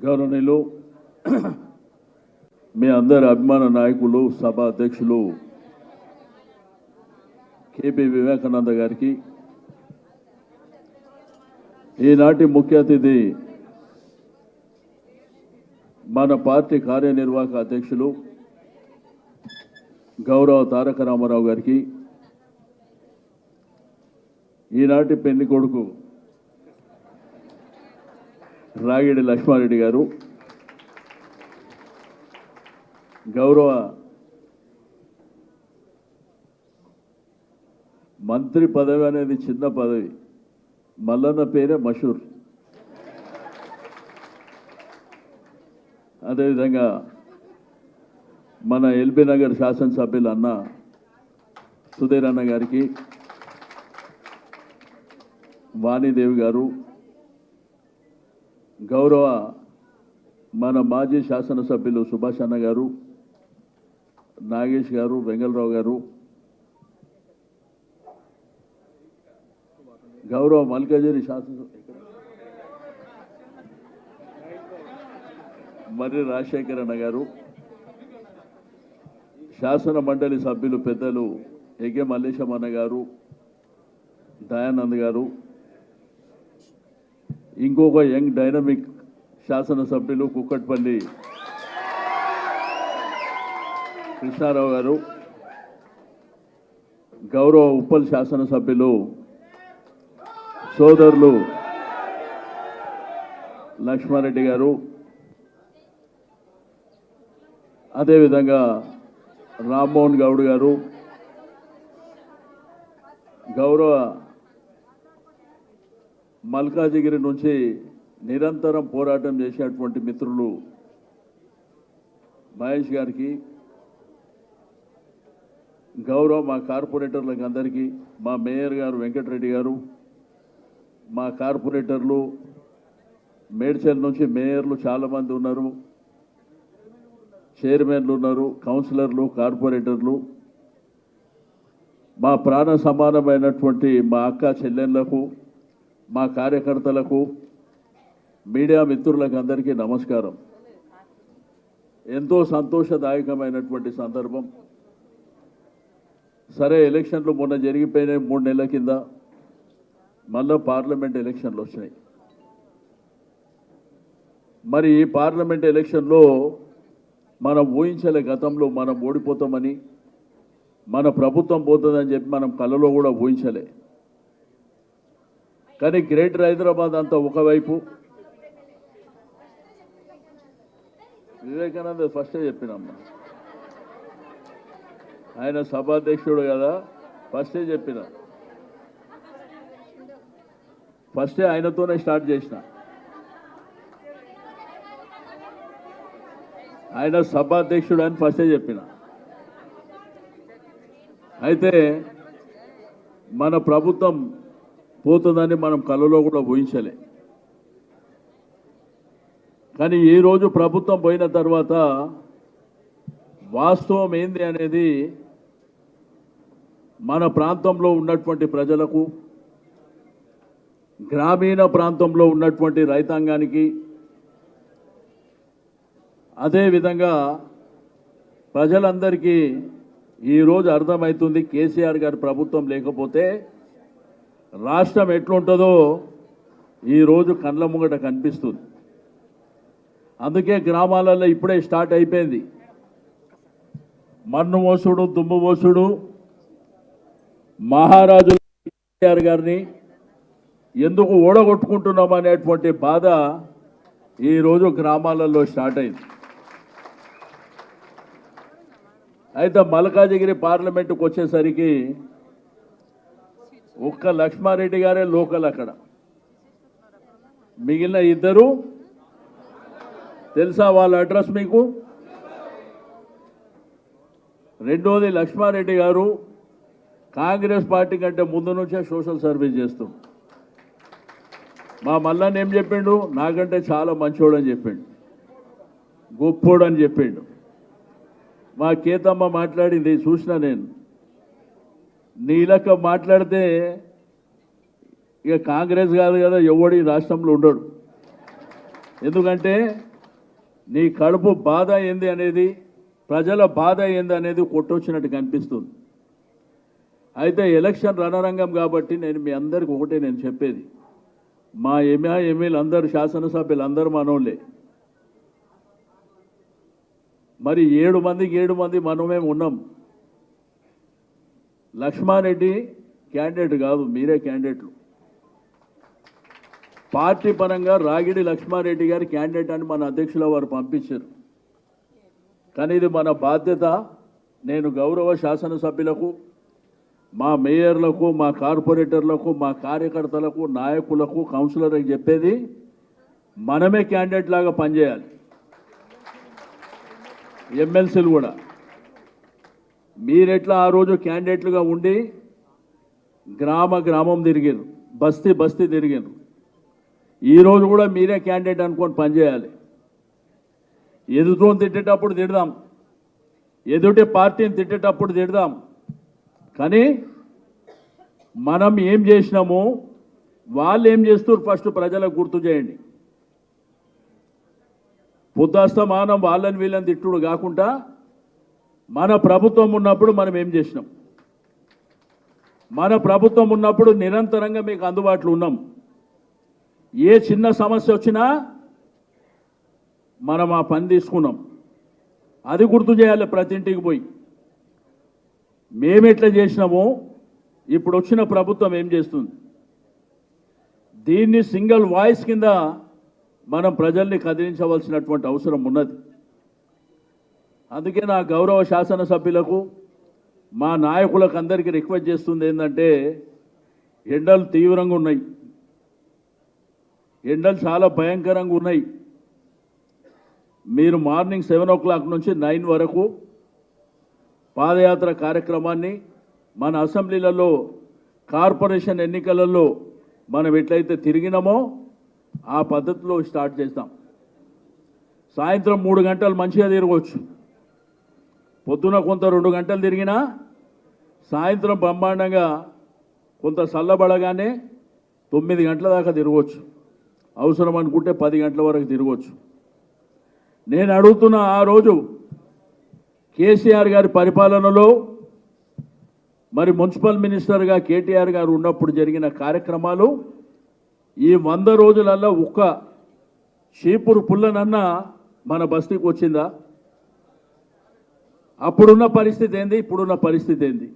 గౌరవనీయులు మీ అందరి అభిమాన నాయకులు సభా అధ్యక్షులు కేపీ వివేకానంద గారికి ఈనాటి ముఖ్య అతిథి మన పార్టీ కార్యనిర్వాహక అధ్యక్షులు గౌరవ తారక రామారావు గారికి ఈనాటి పెళ్లి కొడుకు రాగిడి లక్ష్మారెడ్డి గారు గౌరవ మంత్రి పదవి అనేది చిన్న పదవి మల్లన్న పేరే మషూర్ అదేవిధంగా మన ఎల్బీ నగర్ శాసనసభ్యులు అన్న సుధీర్ అన్న గారికి వాణిదేవి గారు గౌరవ మన మాజీ శాసనసభ్యులు సుభాష్ అన్న గారు నాగేష్ గారు వెంగళరావు గారు గౌరవ మల్కాజిగిరి శాసనసభ మర్రి రాజశేఖర్ అన్న గారు శాసన మండలి సభ్యులు పెద్దలు ఎగే మల్లేశం అన్న గారు దయానంద్ గారు ఇంకొక యంగ్ డైనమిక్ శాసనసభ్యులు కుక్కట్పల్లి కృష్ణారావు గారు గౌరవ ఉప్పల్ శాసనసభ్యులు సోదరులు లక్ష్మారెడ్డి గారు అదేవిధంగా రామ్మోహన్ గౌడ్ గారు గౌరవ మల్కాజిగిరి నుంచి నిరంతరం పోరాటం చేసేటువంటి మిత్రులు మహేష్ గారికి గౌరవ మా కార్పొరేటర్లకు అందరికీ మా మేయర్ గారు వెంకటరెడ్డి గారు మా కార్పొరేటర్లు మేడ్చల్ నుంచి మేయర్లు చాలామంది ఉన్నారు చైర్మన్లు ఉన్నారు కౌన్సిలర్లు కార్పొరేటర్లు మా ప్రాణ సమానమైనటువంటి మా అక్క చెల్లెళ్లకు మా కార్యకర్తలకు మీడియా మిత్రులకు అందరికీ నమస్కారం ఎంతో సంతోషదాయకమైనటువంటి సందర్భం సరే ఎలక్షన్లు మొన్న జరిగిపోయినాయి 3 నెలల కింద మళ్ళీ పార్లమెంట్ ఎలక్షన్లు వచ్చినాయి మరి ఈ పార్లమెంట్ ఎలక్షన్లో మనం ఊహించలే గతంలో మనం ఓడిపోతామని మన ప్రభుత్వం పోతుందని చెప్పి మనం కళ్ళలో కూడా ఊహించలే కానీ గ్రేటర్ హైదరాబాద్ అంతా ఒకవైపు వివేకానంద ఫస్టే చెప్పినమ్మా ఆయన సభాధ్యక్షుడు కదా ఫస్టే చెప్పిన ఫస్టే ఆయనతోనే స్టార్ట్ చేసిన ఆయన సభాధ్యక్షుడు అని ఫస్టే చెప్పిన అయితే మన ప్రభుత్వం పోతుందని మనం కళ్ళలో కూడా ఊహించలే కానీ ఈరోజు ప్రభుత్వం పోయిన తర్వాత వాస్తవం ఏంది అనేది మన ప్రాంతంలో ఉన్నటువంటి ప్రజలకు గ్రామీణ ప్రాంతంలో ఉన్నటువంటి రైతాంగానికి అదేవిధంగా ప్రజలందరికీ ఈరోజు అర్థమవుతుంది కేసీఆర్ గారి ప్రభుత్వం లేకపోతే రాష్ట్రం ఎట్లుంటుందో ఈరోజు కండ్ల ముంగట కనిపిస్తుంది అందుకే గ్రామాలలో ఇప్పుడే స్టార్ట్ అయిపోయింది మన్ను మోసుడు దుమ్ము మోసుడు మహారాజు కేసీఆర్ గారిని ఎందుకు ఓడగొట్టుకుంటున్నాం అనేటువంటి బాధ ఈరోజు గ్రామాలలో స్టార్ట్ అయింది అయితే మల్కాజిగిరి పార్లమెంటుకు వచ్చేసరికి ఒక్క లక్ష్మారెడ్డి గారే లోకల్ అక్కడ మిగిలిన ఇద్దరు తెలుసా వాళ్ళ అడ్రస్ మీకు రెండోది లక్ష్మారెడ్డి గారు కాంగ్రెస్ పార్టీ కంటే ముందు నుంచే సోషల్ సర్వీస్ చేస్తూ మా మల్లన్న ఏం చెప్పిండు నాకంటే చాలా మంచోడు అని చెప్పిండు గొప్పోడు అని చెప్పిండు మా కేతమ్మ మాట్లాడింది చూసినా నేను నీలక మాట్లాడితే ఇక కాంగ్రెస్ కాదు కదా ఎవడి రాష్ట్రంలో ఉండడు. ఎందుకంటే నీ కడుపు బాధ ఏంది అనేది, ప్రజల బాధ ఏంది అనేది కొట్టొచ్చినట్టు కనిపిస్తుంది. అయితే ఎలక్షన్ రణరంగం కాబట్టి నేను మీ అందరికి ఒకటే నేను చెప్పేది, మా ఎంఏలు అందరు శాసనసభ్యులు అందరూ మనోళ్ళే. మరి 7 మంది మనమే ఉన్నాం. లక్ష్మారెడ్డి క్యాండిడేట్ కాదు, మీరే క్యాండిడేట్లు. పార్టీ పరంగా రాగిడి లక్ష్మారెడ్డి గారి క్యాండిడేట్ అని మన అధ్యక్షుల వారు పంపించారు. కానీ ఇది మన బాధ్యత. నేను గౌరవ శాసనసభ్యులకు, మా మేయర్లకు, మా కార్పొరేటర్లకు, మా కార్యకర్తలకు, నాయకులకు, కౌన్సిలర్లకు చెప్పేది, మనమే క్యాండిడేట్ లాగా పనిచేయాలి. ఎమ్మెల్సీలు కూడా మీరెట్లా ఆ రోజు క్యాండిడేట్లుగా ఉండి గ్రామం తిరిగారు, బస్తీ తిరిగారు. ఈరోజు కూడా మీరే క్యాండిడేట్ అనుకొని పనిచేయాలి. ఎదుటోని తిట్టేటప్పుడు తిడదాం, ఎదుటి పార్టీని తిట్టేటప్పుడు తిడదాం, కానీ మనం ఏం చేసినాము, వాళ్ళు ఏం చేస్తారు ఫస్ట్ ప్రజలకు గుర్తు చేయండి. పొద్దుస్తమానం వాళ్ళని వీళ్ళని తిట్టుడు కాకుండా మన ప్రభుత్వం ఉన్నప్పుడు మనం ఏం చేసినాం, మన ప్రభుత్వం ఉన్నప్పుడు నిరంతరంగా మీకు అందుబాటులో ఉన్నాం. ఏ చిన్న సమస్య వచ్చినా మనం ఆ పని తీసుకున్నాం. అది గుర్తు చేయాలి ప్రతి ఇంటికి పోయి. మేమెట్లా చేసినామో ఇప్పుడు వచ్చిన ప్రభుత్వం ఏం చేస్తుంది, దీన్ని సింగిల్ వాయిస్ కింద మనం ప్రజల్ని కదిలించవలసినటువంటి అవసరం ఉన్నది. అందుకే నా గౌరవ శాసనసభ్యులకు, మా నాయకులకు అందరికీ రిక్వెస్ట్ చేస్తుంది ఏంటంటే, ఎండలు తీవ్రంగా ఉన్నాయి, ఎండలు చాలా భయంకరంగా ఉన్నాయి. మీరు మార్నింగ్ 7 o'clock నుంచి 9 వరకు పాదయాత్ర కార్యక్రమాన్ని మన అసెంబ్లీలలో, కార్పొరేషన్ ఎన్నికలలో మనం ఎట్లయితే తిరిగినామో ఆ పద్ధతిలో స్టార్ట్ చేస్తాం. సాయంత్రం 3 గంటలు మంచిగా తిరగవచ్చు. పొద్దున కొంత 2 గంటలు తిరిగినా సాయంత్రం బ్రహ్మాండంగా కొంత చల్లబడగానే 9 గంటల దాకా తిరగవచ్చు. అవసరం అనుకుంటే 10 గంటల వరకు తిరగవచ్చు. నేను అడుగుతున్న, ఆ రోజు కేసీఆర్ గారి పరిపాలనలో మరి మున్సిపల్ మినిస్టర్గా కేటీఆర్ గారు ఉన్నప్పుడు జరిగిన కార్యక్రమాలు ఈ 100 రోజులలో ఒక్క చీపురు పుల్లనన్నా మన బస్తీకి వచ్చిందా? అప్పుడున్న పరిస్థితి ఏంది, ఇప్పుడున్న పరిస్థితి ఏంది?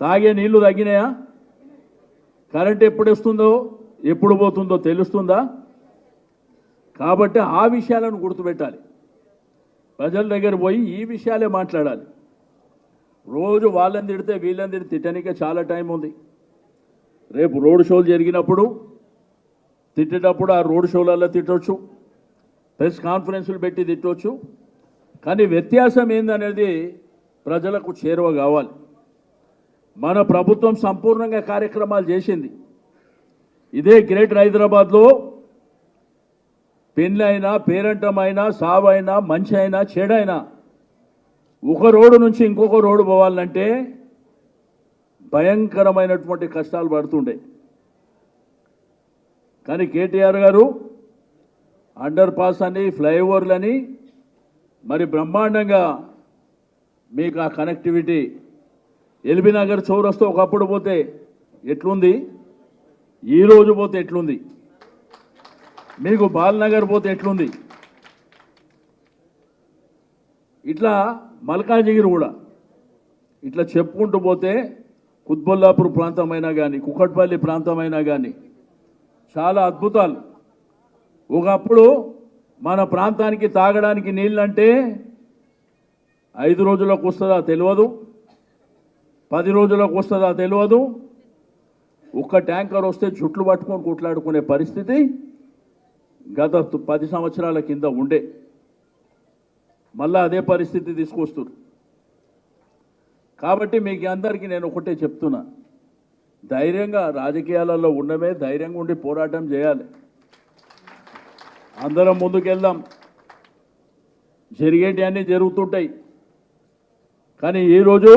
తాగే నీళ్లు తగ్గినాయా? కరెంట్ ఎప్పుడు వస్తుందో ఎప్పుడు పోతుందో తెలుస్తుందా? కాబట్టి ఆ విషయాలను గుర్తుపెట్టాలి. ప్రజల దగ్గర పోయి ఈ విషయాలే మాట్లాడాలి. రోజు వాళ్ళని తిడితే వీళ్ళని తిడితే తిట్టడానికే చాలా టైం ఉంది. రేపు రోడ్ షోలు జరిగినప్పుడు తిట్టేటప్పుడు ఆ రోడ్ షోలలో తిట్టవచ్చు, ప్రెస్ కాన్ఫరెన్సులు పెట్టి తిట్టవచ్చు. కానీ వ్యత్యాసం ఏందనేది ప్రజలకు చేరువ కావాలి. మన ప్రభుత్వం సంపూర్ణంగా కార్యక్రమాలు చేసింది. ఇదే గ్రేటర్ హైదరాబాద్లో పెళ్ళైనా, పేరంటమైనా, సావైనా, మంచి అయినా, చెడైనా ఒక రోడ్డు నుంచి ఇంకొక రోడ్డు పోవాలంటే భయంకరమైనటువంటి కష్టాలు పడుతుండే. కానీ కేటీఆర్ గారు అండర్ పాస్ అని, ఫ్లైఓవర్లని మరి బ్రహ్మాండంగా మీకు ఆ కనెక్టివిటీ. ఎల్బీ నగర్ చౌరస్తా ఒకప్పుడు పోతే ఎట్లుంది, ఈరోజు పోతే ఎట్లుంది, మీకు బాలనగర్ పోతే ఎట్లుంది, ఇట్లా మల్కాజిగిరి కూడా ఇట్లా చెప్పుకుంటూ పోతే కుత్బుల్లాపూర్ ప్రాంతమైనా కానీ, కుకట్పల్లి ప్రాంతమైనా కానీ చాలా అద్భుతాలు. ఒకప్పుడు మన ప్రాంతానికి తాగడానికి నీళ్ళంటే 5 రోజులకు వస్తుందా తెలియదు, 10 రోజులకు వస్తుందా తెలియదు. ఒక్క ట్యాంకర్ వస్తే చుట్లు పట్టుకొని కొట్లాడుకునే పరిస్థితి గత 10 సంవత్సరాల కింద ఉండే. మళ్ళా అదే పరిస్థితి తీసుకొస్తారు. కాబట్టి మీకు అందరికీ నేను ఒకటే చెప్తున్నా, ధైర్యంగా రాజకీయాలలో ఉండమే, ధైర్యంగా ఉండి పోరాటం చేయాలి. అందరం ముందుకెళ్దాం. జరిగేటి అన్నీ జరుగుతుంటాయి. కానీ ఈరోజు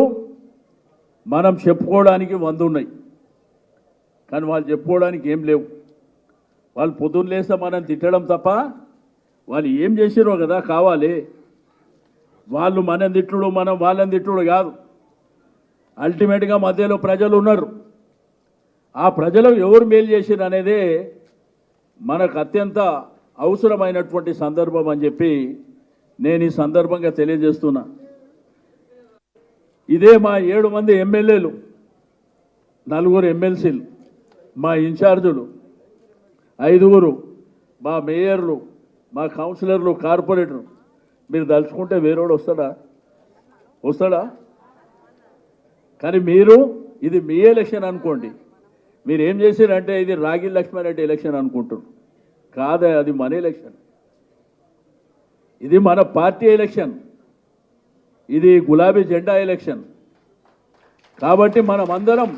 మనం చెప్పుకోవడానికి 100 ఉన్నాయి, కానీ వాళ్ళు చెప్పుకోవడానికి ఏం లేవు. వాళ్ళు పొద్దున్న లేస్తే మనం తిట్టడం తప్ప వాళ్ళు ఏం చేసిరో కదా కావాలి. వాళ్ళు మనం తిట్టుడు, మనం వాళ్ళని తిట్టుడు కాదు. అల్టిమేట్గా మధ్యలో ప్రజలు ఉన్నారు. ఆ ప్రజలకు ఎవరు మేలు చేసిరు అనేదే మనకు అత్యంత అవసరమైనటువంటి సందర్భం అని చెప్పి నేను ఈ సందర్భంగా తెలియజేస్తున్నా. ఇదే మా 7 మంది ఎమ్మెల్యేలు, 4 ఎమ్మెల్సీలు, మా ఇన్ఛార్జులు, 5 మా మేయర్లు, మా కౌన్సిలర్లు, కార్పొరేటర్లు. మీరు తలుచుకుంటే వేరేవాడు వస్తాడా? కానీ మీరు ఇది మీ ఎలక్షన్ అనుకోండి. మీరు ఏం చేశారంటే ఇది రాగి లక్ష్మణరెడ్డి ఎలక్షన్ అనుకుంటారు. కాదా, అది మన ఎలక్షన్. ఇది మన పార్టీ ఎలక్షన్. ఇది గులాబీ జెండా ఎలక్షన్. కాబట్టి మనం అందరం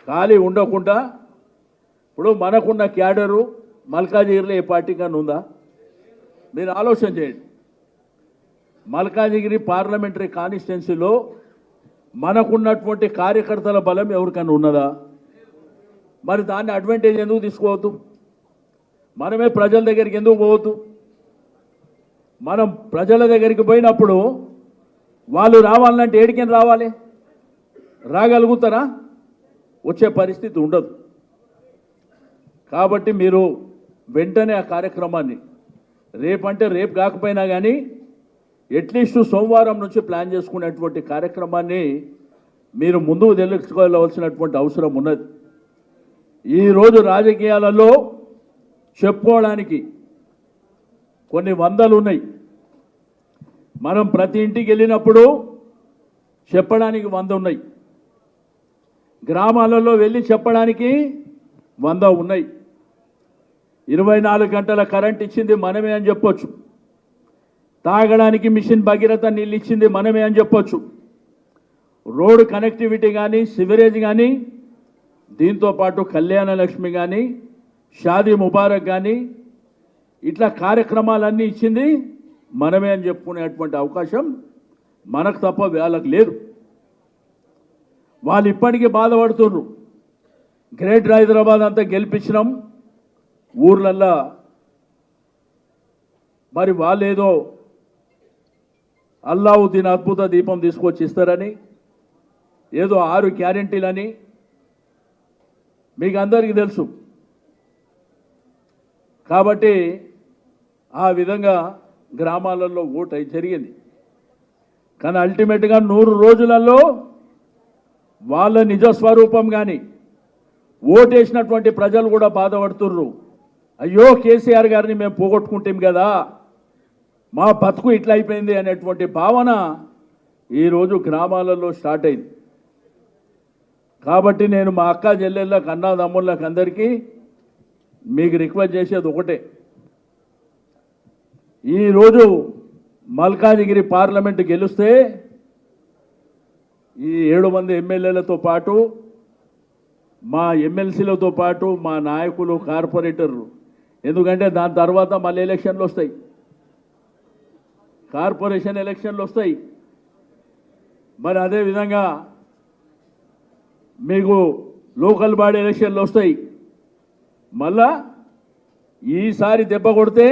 ఖాళీ ఉండకుండా, ఇప్పుడు మనకున్న క్యాడరు మల్కాజిగిరిలో ఏ పార్టీ కన్నా ఉందా? మీరు ఆలోచన చేయండి. మల్కాజిగిరి పార్లమెంటరీ కాన్స్టిట్యున్సీలో మనకున్నటువంటి కార్యకర్తల బలం ఎవరికన్నా ఉన్నదా? మరి దాన్ని అడ్వాంటేజ్ ఎందుకు తీసుకోవద్దు? మనమే ప్రజల దగ్గరికి ఎందుకు పోవద్దు? మనం ప్రజల దగ్గరికి పోయినప్పుడు వాళ్ళు రావాలంటే ఏడికని రావాలి? రాగలుగుతారా? వచ్చే పరిస్థితి ఉండదు. కాబట్టి మీరు వెంటనే ఆ కార్యక్రమాన్ని రేపంటే రేపు కాకపోయినా కానీ అట్లీస్ట్ సోమవారం నుంచి ప్లాన్ చేసుకునేటువంటి కార్యక్రమాన్ని మీరు ముందుకు తెలుసుకోవాల్సినటువంటి అవసరం ఉన్నది. ఈరోజు రాజకీయాలలో చెప్పుకోవడానికి కొన్ని వందలు ఉన్నాయి. మనం ప్రతి ఇంటికి వెళ్ళినప్పుడు చెప్పడానికి 100 ఉన్నాయి. గ్రామాలలో వెళ్ళి చెప్పడానికి 100 ఉన్నాయి. 24 గంటల కరెంట్ ఇచ్చింది మనమే అని చెప్పొచ్చు. తాగడానికి మిషన్ భగీరథ నీళ్ళు ఇచ్చింది మనమే అని చెప్పొచ్చు. రోడ్డు కనెక్టివిటీ కానీ, సివరేజ్ కానీ, దీంతోపాటు కళ్యాణ లక్ష్మి కానీ, షాదీ ముబారక్ కానీ, ఇట్లా కార్యక్రమాలన్నీ ఇచ్చింది మనమే అని చెప్పుకునేటువంటి అవకాశం మనకు తప్ప వాళ్ళకు లేదు. వాళ్ళు ఇప్పటికీ బాధపడుతున్నారు. గ్రేటర్ హైదరాబాద్ అంతా గెలిపించినాం, ఊర్లల్లో మరి వాళ్ళు ఏదో అల్లావుద్దీన్ అద్భుత దీపం తీసుకొచ్చి ఇస్తారని, ఏదో 6 గ్యారెంటీలని మీకు అందరికీ తెలుసు. కాబట్టి ఆ విధంగా గ్రామాలలో ఓటు జరిగింది. కానీ అల్టిమేట్గా 100 రోజులలో వాళ్ళ నిజస్వరూపం కానీ ఓటేసినటువంటి ప్రజలు కూడా బాధపడుతుర్రు. అయ్యో కేసీఆర్ గారిని మేము పోగొట్టుకుంటాం కదా, మా బతుకు ఇట్లా అయిపోయింది అనేటువంటి భావన ఈరోజు గ్రామాలలో స్టార్ట్ అయింది. కాబట్టి నేను మా అక్క చెల్లెళ్ళకి, అన్నదమ్ముళ్ళకి అందరికీ మీకు రిక్వెస్ట్ చేసేది ఒకటే. ఈరోజు మల్కాజిగిరి పార్లమెంటు గెలిస్తే ఈ 7 మంది ఎమ్మెల్యేలతో పాటు, మా ఎమ్మెల్సీలతో పాటు, మా నాయకులు, కార్పొరేటర్లు, ఎందుకంటే దాని తర్వాత మళ్ళీ ఎలక్షన్లు వస్తాయి, కార్పొరేషన్ ఎలక్షన్లు వస్తాయి. మరి అదేవిధంగా మీకు లోకల్ బాడీ ఎలక్షన్లు వస్తాయి. మళ్ళా ఈసారి దెబ్బ కొడితే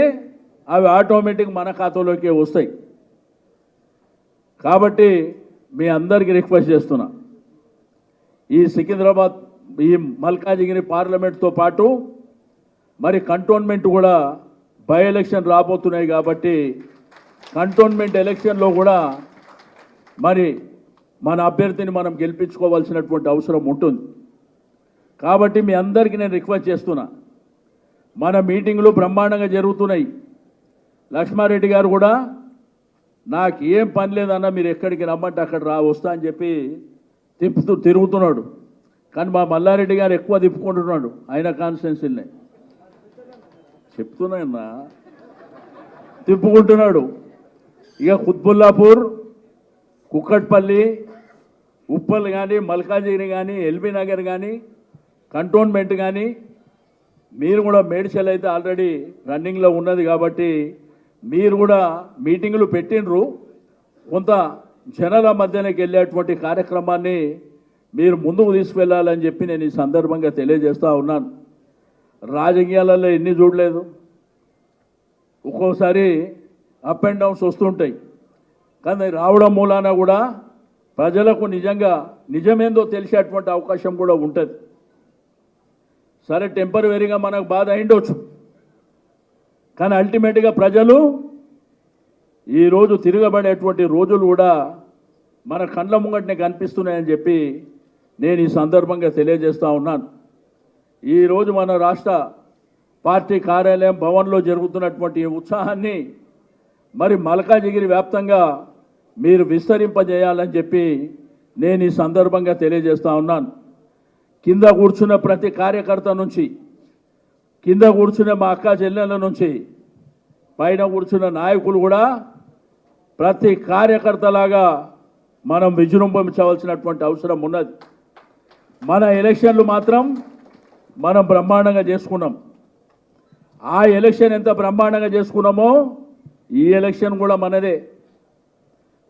అవి ఆటోమేటిక్ మన ఖాతాలోకే వస్తాయి. కాబట్టి మీ అందరికీ రిక్వెస్ట్ చేస్తున్నా, ఈ సికింద్రాబాద్, ఈ మల్కాజిగిరి పార్లమెంట్తో పాటు మరి కంటోన్మెంట్ కూడా బై ఎలక్షన్ రాబోతున్నాయి. కాబట్టి కంటోన్మెంట్ ఎలక్షన్లో కూడా మరి మన అభ్యర్థిని మనం గెలిపించుకోవాల్సినటువంటి అవసరం ఉంటుంది. కాబట్టి మీ అందరికీ నేను రిక్వెస్ట్ చేస్తున్నా, మన మీటింగ్లు బ్రహ్మాండంగా జరుగుతున్నాయి. లక్ష్మారెడ్డి గారు కూడా నాకు ఏం పని లేదన్నా, మీరు ఎక్కడికి రమ్మంటే అక్కడ వస్తా అని చెప్పి తిరుగుతున్నాడు. కానీ మా మల్లారెడ్డి గారు ఎక్కువ తిప్పుకుంటున్నాడు ఆయన కాన్స్టిట్యున్సీని. చెప్తున్నా తిప్పుకుంటున్నాడు. ఇక కుత్బుల్లాపూర్, కుక్కట్పల్లి, ఉప్పల్ కానీ, మల్కాజిగిరి కానీ, ఎల్బీ నగర్ కానీ, కంటోన్మెంట్ కానీ, మీరు కూడా మేడ్చల్ అయితే ఆల్రెడీ రన్నింగ్లో ఉన్నది. కాబట్టి మీరు కూడా మీటింగులు పెట్టినరు. కొంత జనాల మధ్యలోకి వెళ్ళేటువంటి కార్యక్రమాన్ని మీరు ముందుకు తీసుకువెళ్ళాలని చెప్పి నేను ఈ సందర్భంగా తెలియజేస్తూ ఉన్నాను. రాజకీయాలలో ఎన్ని చూడలేదు, ఒక్కోసారి అప్ అండ్ డౌన్స్ వస్తుంటాయి. కానీ రావడం మూలాన కూడా ప్రజలకు నిజంగా నిజమేందో తెలిసేటువంటి అవకాశం కూడా ఉంటుంది. సరే, టెంపరవరీగా మనకు బాధ అయిండొచ్చు, కానీ అల్టిమేట్గా ప్రజలు ఈరోజు తిరగబడేటువంటి రోజులు కూడా మన కళ్ళ ముంగటనే కనిపిస్తున్నాయని చెప్పి నేను ఈ సందర్భంగా తెలియజేస్తూ ఉన్నాను. ఈరోజు మన రాష్ట్ర పార్టీ కార్యాలయం భవన్లో జరుగుతున్నటువంటి ఈ ఉత్సాహాన్ని మరి మల్కాజిగిరి వ్యాప్తంగా మీరు విస్తరింపజేయాలని చెప్పి నేను ఈ సందర్భంగా తెలియజేస్తూ ఉన్నాను. కింద కూర్చున్న ప్రతి కార్యకర్త నుంచి, కింద కూర్చున్న మా అక్క చెల్లెళ్ళ నుంచి, పైన కూర్చున్న నాయకులు కూడా ప్రతి కార్యకర్తలాగా మనం విజృంభించవలసినటువంటి అవసరం ఉన్నది. మన ఎలక్షన్లు మాత్రం మనం బ్రహ్మాండంగా చేసుకున్నాం. ఆ ఎలక్షన్ ఎంత బ్రహ్మాండంగా చేసుకున్నామో ఈ ఎలక్షన్ కూడా మనదే.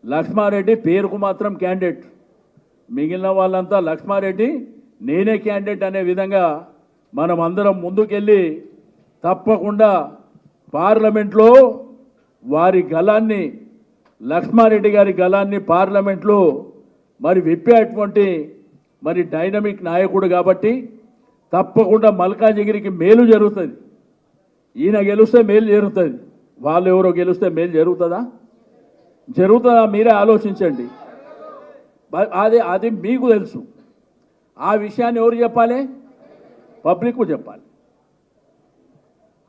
లక్ష్మారెడ్డి పేరుకు మాత్రం క్యాండిడేట్, మిగిలిన వాళ్ళంతా లక్ష్మారెడ్డి నేనే క్యాండిడేట్ అనే విధంగా మనం అందరం ముందుకెళ్ళి తప్పకుండా పార్లమెంట్లో వారి గలాన్ని, లక్ష్మారెడ్డి గారి గలాన్ని పార్లమెంట్లో మరి విప్పేటువంటి మరి డైనమిక్ నాయకుడు కాబట్టి తప్పకుండా మల్కాజిగిరికి మేలు జరుగుతుంది. ఈయన గెలిస్తే మేలు జరుగుతుంది, వాళ్ళు ఎవరో గెలిస్తే మేలు జరుగుతుందా? జరుగుతుందా? మీరే ఆలోచించండి. అది మీకు తెలుసు. ఆ విషయాన్ని ఎవరు చెప్పాలి? పబ్లిక్కు చెప్పాలి.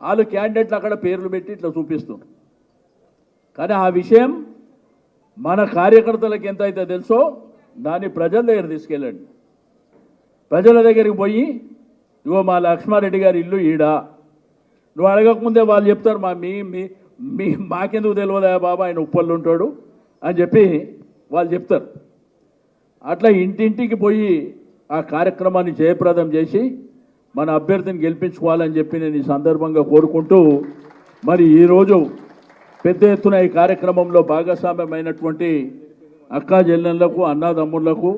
వాళ్ళు క్యాండిడేట్లు అక్కడ పేర్లు పెట్టి ఇట్లా చూపిస్తున్నారు, కానీ ఆ విషయం మన కార్యకర్తలకు ఎంత అయితే తెలుసో దాన్ని ప్రజల దగ్గర తీసుకెళ్ళండి. ప్రజల దగ్గరికి పోయి, ఇగో మా లక్ష్మారెడ్డి గారి ఇల్లు ఈడా, నువ్వు అడగకముందే వాళ్ళు చెప్తారు, మాకెందుకు తెలియదా బాబా ఆయన ఉప్పల్లో ఉంటాడు అని చెప్పి వాళ్ళు చెప్తారు. అట్లా ఇంటింటికి పోయి ఆ కార్యక్రమాన్ని జయప్రదం చేసి మన అభ్యర్థిని గెలిపించుకోవాలని చెప్పి నేను ఈ సందర్భంగా కోరుకుంటూ, మరి ఈరోజు పెద్ద ఎత్తున ఈ కార్యక్రమంలో భాగస్వామ్యమైనటువంటి అక్కా చెల్లెళ్లకు, అన్నాదమ్ముళ్లకు,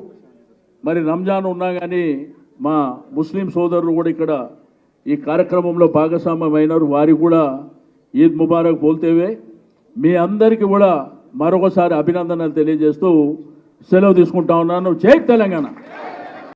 మరి రంజాన్ ఉన్నా కానీ మా ముస్లిం సోదరులు కూడా ఇక్కడ ఈ కార్యక్రమంలో భాగస్వామ్యమైనారు. వారికి కూడా ఈద్ ముబారక్ బోల్తేవే. మీ అందరికీ కూడా మరొకసారి అభినందనలు తెలియజేస్తూ సెలవు తీసుకుంటా ఉన్నాను. జై తెలంగాణ.